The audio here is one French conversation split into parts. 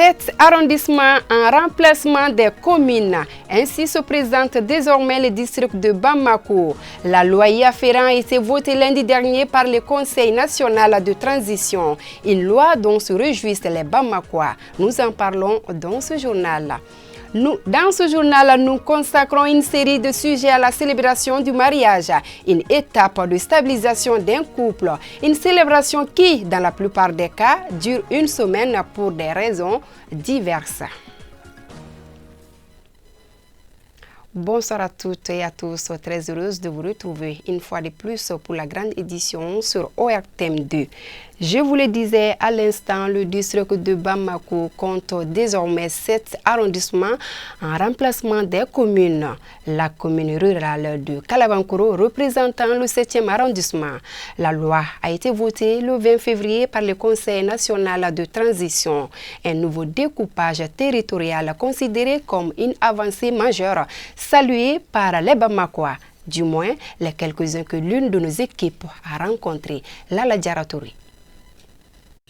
7 arrondissements en remplacement des communes. Ainsi se présente désormais le district de Bamako. La loi y afférent a été votée lundi dernier par le Conseil national de transition. Une loi dont se réjouissent les Bamakois. Nous en parlons dans ce journal. Dans ce journal, nous consacrons une série de sujets à la célébration du mariage, une étape de stabilisation d'un couple, une célébration qui, dans la plupart des cas, dure une semaine pour des raisons diverses. Bonsoir à toutes et à tous, très heureuse de vous retrouver une fois de plus pour la grande édition sur ORTM 2. Je vous le disais à l'instant, le district de Bamako compte désormais 7 arrondissements en remplacement des communes. La commune rurale de Kalabankoro représentant le 7e arrondissement. La loi a été votée le 20 février par le Conseil national de transition. Un nouveau découpage territorial considéré comme une avancée majeure, saluée par les Bamakois, du moins les quelques-uns que l'une de nos équipes a rencontrés. Lala Diaratori.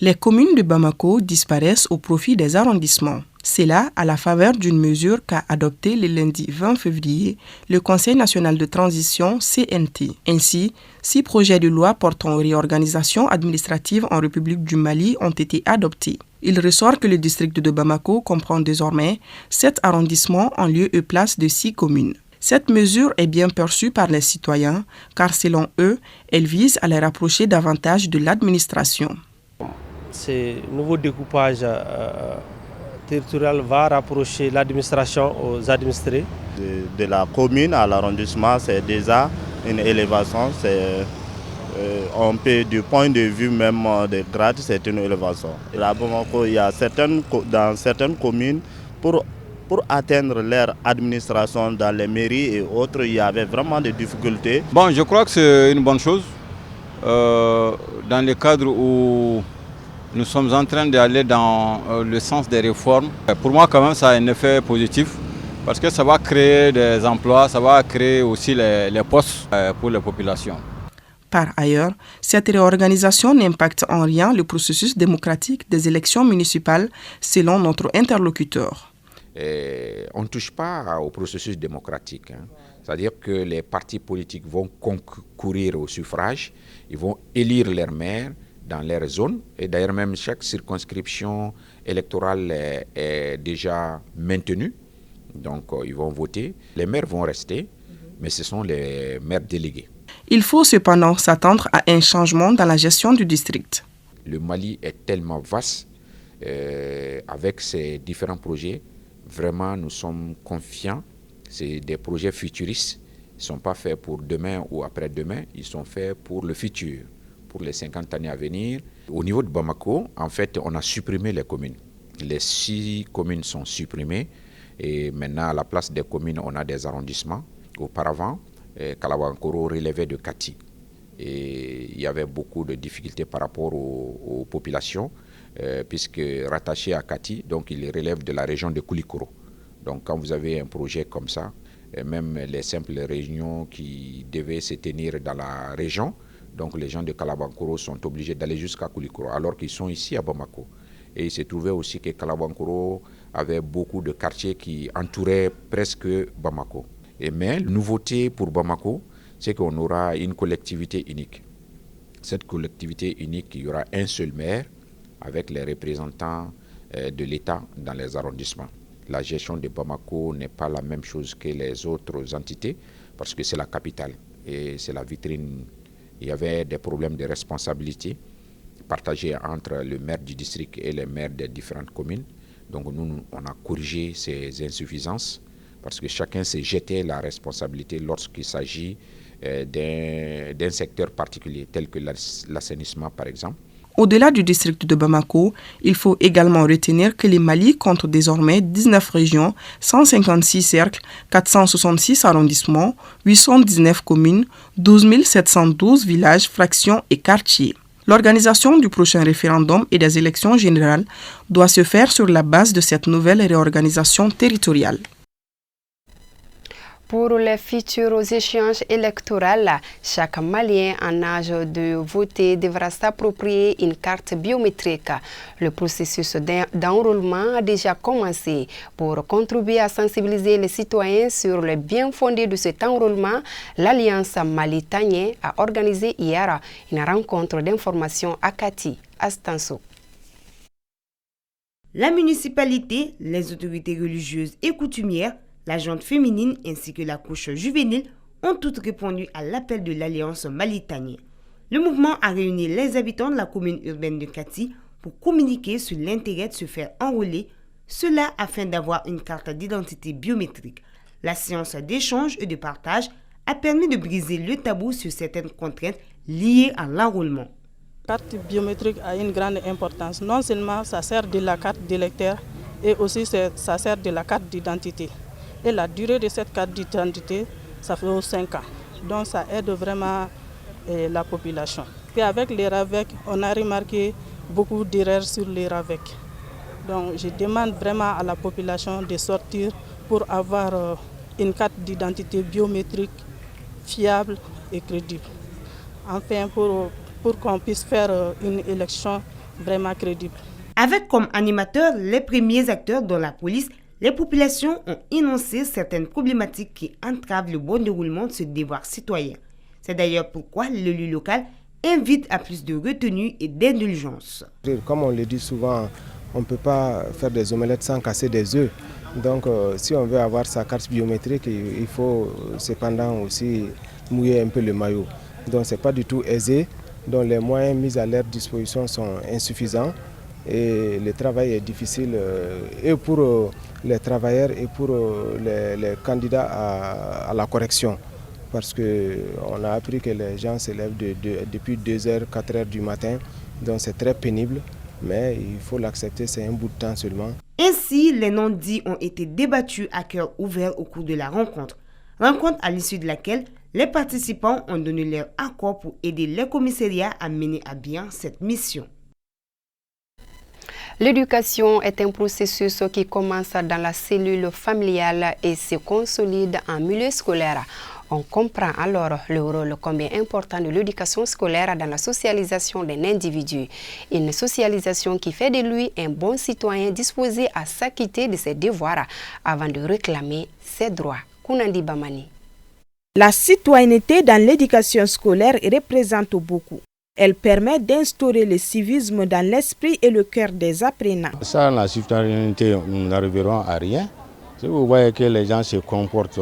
Les communes de Bamako disparaissent au profit des arrondissements. C'est là à la faveur d'une mesure qu'a adoptée le lundi 20 février le Conseil national de transition CNT. Ainsi, 6 projets de loi portant réorganisation administrative en République du Mali ont été adoptés. Il ressort que le district de Bamako comprend désormais 7 arrondissements en lieu et place de 6 communes. Cette mesure est bien perçue par les citoyens car selon eux, elle vise à les rapprocher davantage de l'administration. Ce nouveau découpage territorial va rapprocher l'administration aux administrés. De la commune à l'arrondissement, c'est déjà une élévation. On peut, du point de vue même des grades, c'est une élévation. Là, il y a dans certaines communes, pour atteindre leur administration dans les mairies et autres, il y avait vraiment des difficultés. Bon, je crois que c'est une bonne chose. Dans le cadre où nous sommes en train d'aller dans le sens des réformes. Pour moi, quand même, ça a un effet positif parce que ça va créer des emplois, ça va créer aussi les postes pour les populations. Par ailleurs, cette réorganisation n'impacte en rien le processus démocratique des élections municipales, selon notre interlocuteur. On ne touche pas au processus démocratique. C'est-à-dire que les partis politiques vont concourir au suffrage, ils vont élire leurs maires dans leur zone. Et d'ailleurs, même chaque circonscription électorale est déjà maintenue. Donc, ils vont voter. Les maires vont rester, mais ce sont les maires délégués. Il faut cependant s'attendre à un changement dans la gestion du district. Le Mali est tellement vaste avec ses différents projets. Vraiment, nous sommes confiants. C'est des projets futuristes. Ils ne sont pas faits pour demain ou après-demain. Ils sont faits pour le futur, pour les 50 années à venir. Au niveau de Bamako, en fait, on a supprimé les communes. Les 6 communes sont supprimées. Et maintenant, à la place des communes, on a des arrondissements. Auparavant, Kalabankoro relevait de Kati. Et il y avait beaucoup de difficultés par rapport aux populations, puisque rattaché à Kati, donc il relève de la région de Koulikoro. Donc quand vous avez un projet comme ça, même les simples réunions qui devaient se tenir dans la région, donc les gens de Kalabankoro sont obligés d'aller jusqu'à Koulikoro, alors qu'ils sont ici à Bamako. Et il s'est trouvé aussi que Kalabankoro avait beaucoup de quartiers qui entouraient presque Bamako. Mais la nouveauté pour Bamako, c'est qu'on aura une collectivité unique. Cette collectivité unique, il y aura un seul maire avec les représentants de l'État dans les arrondissements. La gestion de Bamako n'est pas la même chose que les autres entités parce que c'est la capitale et c'est la vitrine. Il y avait des problèmes de responsabilité partagés entre le maire du district et les maires des différentes communes. Donc nous, on a corrigé ces insuffisances parce que chacun s'est jeté la responsabilité lorsqu'il s'agit d'un secteur particulier, tel que l'assainissement par exemple. Au-delà du district de Bamako, il faut également retenir que le Mali compte désormais 19 régions, 156 cercles, 466 arrondissements, 819 communes, 12 712 villages, fractions et quartiers. L'organisation du prochain référendum et des élections générales doit se faire sur la base de cette nouvelle réorganisation territoriale. Pour les futurs échéances électorales, chaque Malien en âge de voter devra s'approprier une carte biométrique. Le processus d'enrôlement a déjà commencé. Pour contribuer à sensibiliser les citoyens sur le bien fondé de cet enrôlement, l'Alliance Mali-Tanien a organisé hier une rencontre d'information à Kati, Astanso. La municipalité, les autorités religieuses et coutumières, la junte féminine ainsi que la couche juvénile ont toutes répondu à l'appel de l'Alliance Mali-Tanien. Le mouvement a réuni les habitants de la commune urbaine de Kati pour communiquer sur l'intérêt de se faire enrôler, cela afin d'avoir une carte d'identité biométrique. La séance d'échange et de partage a permis de briser le tabou sur certaines contraintes liées à l'enrôlement. La carte biométrique a une grande importance. Non seulement ça sert de la carte d'électeur, et aussi ça sert de la carte d'identité. Et la durée de cette carte d'identité, ça fait 5 ans. Donc ça aide vraiment la population. Et avec les RAVEC, on a remarqué beaucoup d'erreurs sur les RAVEC. Donc je demande vraiment à la population de sortir pour avoir une carte d'identité biométrique fiable et crédible. Enfin, pour qu'on puisse faire une élection vraiment crédible. Avec comme animateurs les premiers acteurs dans la police, les populations ont énoncé certaines problématiques qui entravent le bon déroulement de ce devoir citoyen. C'est d'ailleurs pourquoi l'élu local invite à plus de retenue et d'indulgence. Comme on le dit souvent, on ne peut pas faire des omelettes sans casser des œufs. Donc si on veut avoir sa carte biométrique, il faut cependant aussi mouiller un peu le maillot. Donc ce n'est pas du tout aisé, donc les moyens mis à leur disposition sont insuffisants. Et le travail est difficile et pour les travailleurs et pour les candidats à la correction. Parce qu'on a appris que les gens se lèvent depuis 2h, 4h du matin. Donc c'est très pénible, mais il faut l'accepter, c'est un bout de temps seulement. Ainsi, les non-dits ont été débattus à cœur ouvert au cours de la rencontre. Rencontre à l'issue de laquelle les participants ont donné leur accord pour aider les commissariats à mener à bien cette mission. L'éducation est un processus qui commence dans la cellule familiale et se consolide en milieu scolaire. On comprend alors le rôle combien important de l'éducation scolaire dans la socialisation d'un individu. Une socialisation qui fait de lui un bon citoyen disposé à s'acquitter de ses devoirs avant de réclamer ses droits. Kounandi Bamani. La citoyenneté dans l'éducation scolaire représente beaucoup. Elle permet d'instaurer le civisme dans l'esprit et le cœur des apprenants. Sans la citoyenneté, nous n'arriverons à rien. Si vous voyez que les gens se comportent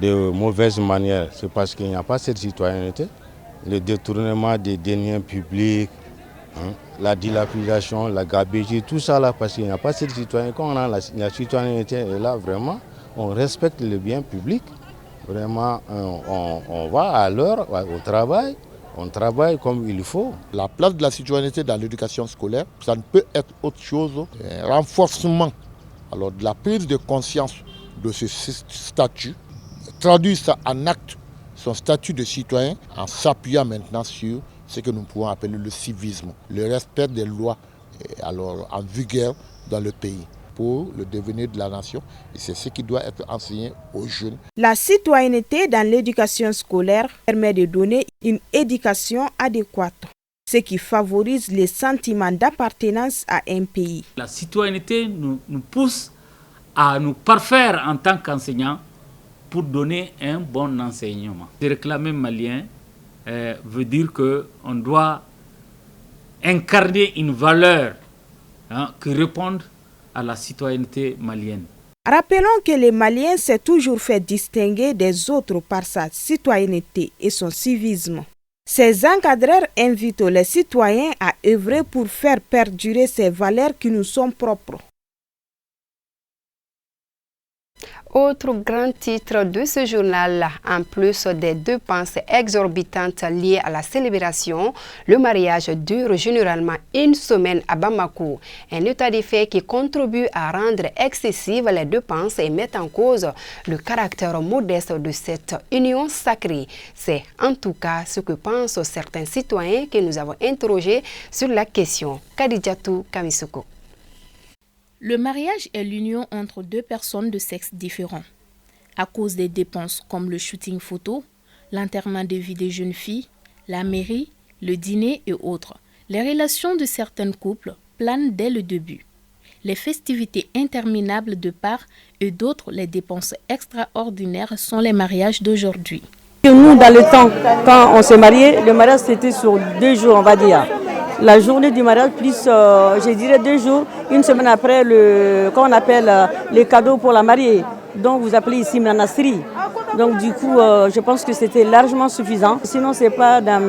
de mauvaise manière, c'est parce qu'il n'y a pas cette citoyenneté. Le détournement des deniers publics, la dilapidation, la gabegie, tout ça là, parce qu'il n'y a pas cette citoyenneté. Quand on a la citoyenneté est là, vraiment, on respecte le bien public. Vraiment, on va à l'heure au travail. On travaille comme il faut. La place de la citoyenneté dans l'éducation scolaire, ça ne peut être autre chose qu'un renforcement alors, de la prise de conscience de ce statut, traduire ça en acte, son statut de citoyen, en s'appuyant maintenant sur ce que nous pouvons appeler le civisme, le respect des lois alors, en vigueur dans le pays pour le devenir de la nation. Et c'est ce qui doit être enseigné aux jeunes. La citoyenneté dans l'éducation scolaire permet de donner une éducation adéquate, ce qui favorise les sentiments d'appartenance à un pays. La citoyenneté nous pousse à nous parfaire en tant qu'enseignants pour donner un bon enseignement. Se réclamer malien veut dire qu'on doit incarner une valeur qui réponde à la citoyenneté malienne. Rappelons que les Maliens s'est toujours fait distinguer des autres par sa citoyenneté et son civisme. Ces encadreurs invitent les citoyens à œuvrer pour faire perdurer ces valeurs qui nous sont propres. Autre grand titre de ce journal, en plus des dépenses exorbitantes liées à la célébration, le mariage dure généralement une semaine à Bamako. Un état de fait qui contribue à rendre excessives les dépenses et met en cause le caractère modeste de cette union sacrée. C'est en tout cas ce que pensent certains citoyens que nous avons interrogés sur la question. Kadidjatou Kamisoko. Le mariage est l'union entre deux personnes de sexe différents. à cause des dépenses comme le shooting photo, l'enterrement de vie des jeunes filles, la mairie, le dîner et autres. Les relations de certains couples planent dès le début. Les festivités interminables de part et d'autres, les dépenses extraordinaires sont les mariages d'aujourd'hui. Nous, dans le temps, quand on s'est marié, le mariage c'était sur 2 jours, on va dire. La journée du mariage, plus, je dirais 2 jours, une semaine après, quand on appelle les cadeaux pour la mariée. Donc, vous appelez ici Manasri. Donc, du coup, je pense que c'était largement suffisant. Sinon, ce n'est pas dans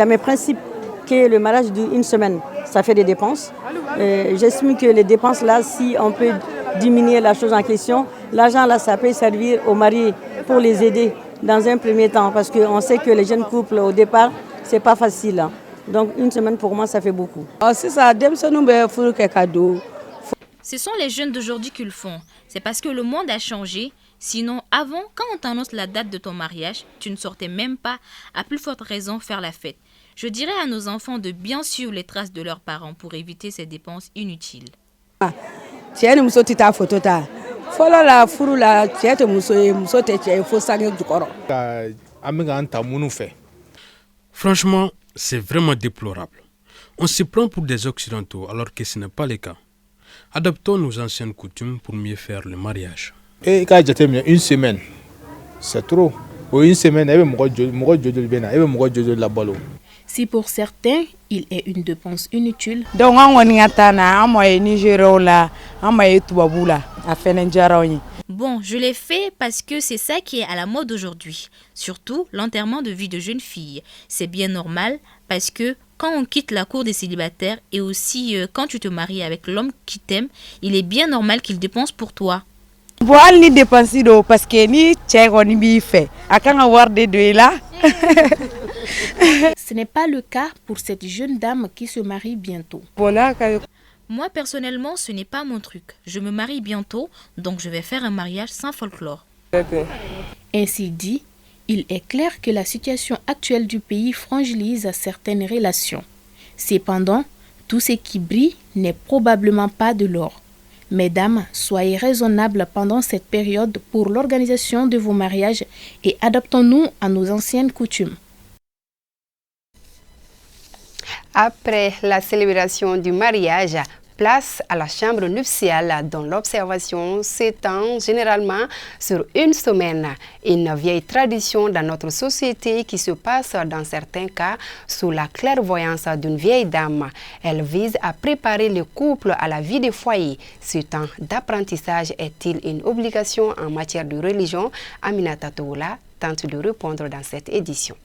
mes principes que le mariage d'une semaine, ça fait des dépenses. J'estime que les dépenses là, si on peut diminuer la chose en question, l'argent là, ça peut servir aux mariés pour les aider dans un premier temps, parce qu'on sait que les jeunes couples au départ, c'est pas facile. Hein. Donc une semaine pour moi, ça fait beaucoup. Ce sont les jeunes d'aujourd'hui qui le font. C'est parce que le monde a changé. Sinon, avant, quand on t'annonce la date de ton mariage, tu ne sortais même pas, à plus forte raison, faire la fête. Je dirais à nos enfants de bien suivre les traces de leurs parents pour éviter ces dépenses inutiles. Franchement, c'est vraiment déplorable. On se prend pour des Occidentaux alors que ce n'est pas le cas. Adoptons nos anciennes coutumes pour mieux faire le mariage. Et quand j'étais une semaine, c'est trop. Pour une semaine, Si pour certains, il est une dépense inutile, bon, je l'ai fait parce que c'est ça qui est à la mode aujourd'hui. Surtout l'enterrement de vie de jeunes filles. C'est bien normal parce que quand on quitte la cour des célibataires et aussi quand tu te maries avec l'homme qui t'aime, il est bien normal qu'il dépense pour toi. Ce n'est pas le cas pour cette jeune dame qui se marie bientôt. Moi, personnellement, ce n'est pas mon truc. Je me marie bientôt, donc je vais faire un mariage sans folklore. Ainsi dit, il est clair que la situation actuelle du pays fragilise certaines relations. Cependant, tout ce qui brille n'est probablement pas de l'or. Mesdames, soyez raisonnables pendant cette période pour l'organisation de vos mariages et adaptons-nous à nos anciennes coutumes. Après la célébration du mariage, place à la chambre nuptiale dont l'observation s'étend généralement sur une semaine. Une vieille tradition dans notre société qui se passe dans certains cas sous la clairvoyance d'une vieille dame. Elle vise à préparer le couple à la vie de foyer. Ce temps d'apprentissage est-il une obligation en matière de religion? Aminata Toula tente de répondre dans cette édition.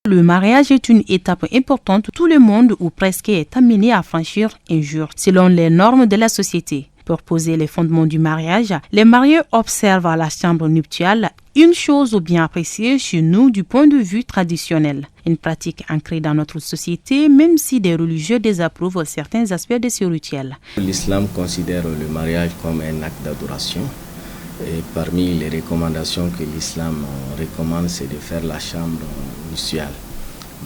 Le mariage est une étape importante. Tout le monde ou presque est amené à franchir un jour selon les normes de la société. Pour poser les fondements du mariage, les mariés observent à la chambre nuptiale une chose bien appréciée chez nous du point de vue traditionnel. Une pratique ancrée dans notre société, même si des religieux désapprouvent certains aspects de ce rituel. L'islam considère le mariage comme un acte d'adoration. Et parmi les recommandations que l'islam recommande, c'est de faire la chambre nuptiale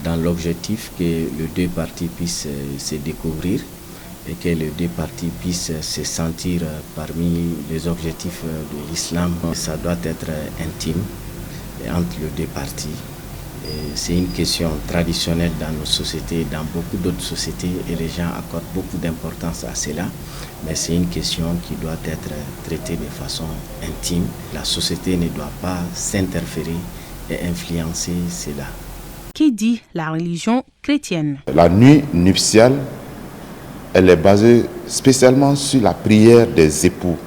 dans l'objectif que les deux parties puissent se découvrir et que les deux parties puissent se sentir parmi les objectifs de l'islam. Ça doit être intime entre les deux parties. C'est une question traditionnelle dans nos sociétés, dans beaucoup d'autres sociétés, et les gens accordent beaucoup d'importance à cela. Mais c'est une question qui doit être traitée de façon intime. La société ne doit pas s'interférer et influencer cela. Qui dit la religion chrétienne? La nuit nuptiale, elle est basée spécialement sur la prière des époux.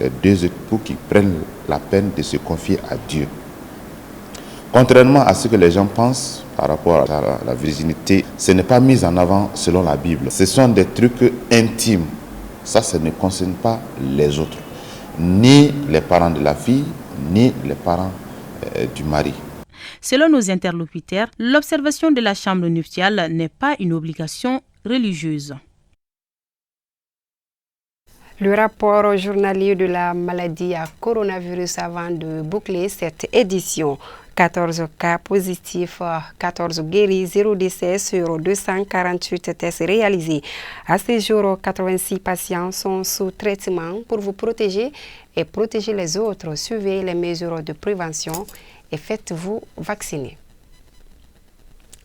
Les deux époux qui prennent la peine de se confier à Dieu. Contrairement à ce que les gens pensent par rapport à la virginité, ce n'est pas mis en avant selon la Bible. Ce sont des trucs intimes. Ça ne concerne pas les autres. Ni les parents de la fille, ni les parents du mari. Selon nos interlocuteurs, l'observation de la chambre nuptiale n'est pas une obligation religieuse. Le rapport journalier de la maladie à coronavirus avant de boucler cette édition. 14 cas positifs, 14 guéris, 0 décès sur 248 tests réalisés. À ce jour, 86 patients sont sous traitement. Pour vous protéger et protéger les autres, suivez les mesures de prévention et faites-vous vacciner.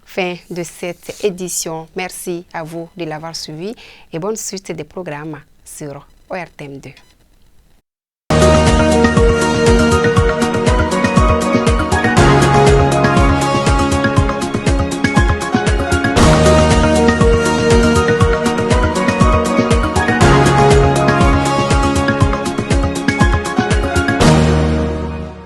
Fin de cette édition. Merci à vous de l'avoir suivi et bonne suite des programmes sur ORTM2.